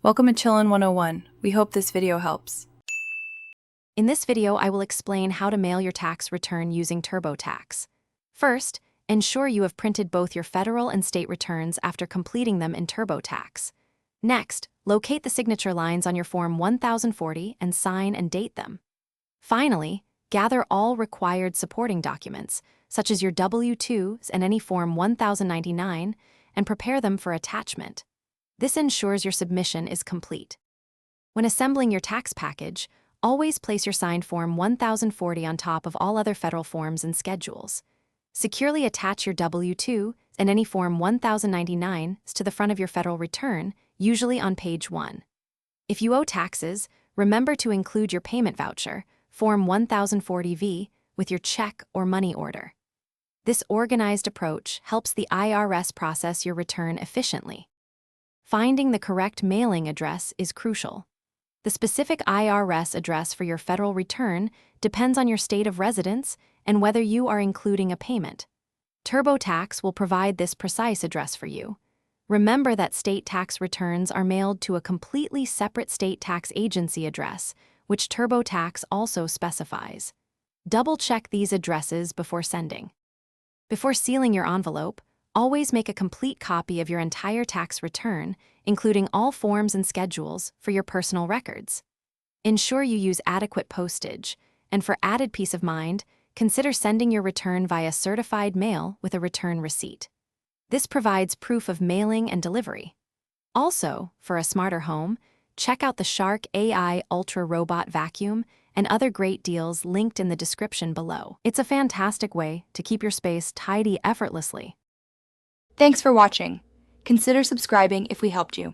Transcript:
Welcome to Chillin' 101. We hope this video helps. In this video, I will explain how to mail your tax return using Turbotax. First, ensure you have printed both your federal and state returns after completing them in Turbotax. Next, locate the signature lines on your Form 1040 and sign and date them. Finally, gather all required supporting documents, such as your W-2s and any Form 1099, and prepare them for attachment. This ensures your submission is complete. When assembling your tax package, always place your signed Form 1040 on top of all other federal forms and schedules. Securely attach your W-2 and any Form 1099s to the front of your federal return, usually on page 1. If you owe taxes, remember to include your payment voucher, Form 1040V, with your check or money order. This organized approach helps the IRS process your return efficiently. Finding the correct mailing address is crucial. The specific IRS address for your federal return depends on your state of residence and whether you are including a payment. Turbotax will provide this precise address for you. Remember that state tax returns are mailed to a completely separate state tax agency address, which Turbotax also specifies. Double-check these addresses before sending. Before sealing your envelope, always make a complete copy of your entire tax return, including all forms and schedules, for your personal records. Ensure you use adequate postage, and for added peace of mind, consider sending your return via certified mail with a return receipt. This provides proof of mailing and delivery. Also, for a smarter home, check out the Shark AI Ultra Robot Vacuum and other great deals linked in the description below. It's a fantastic way to keep your space tidy effortlessly. Thanks for watching. Consider subscribing if we helped you.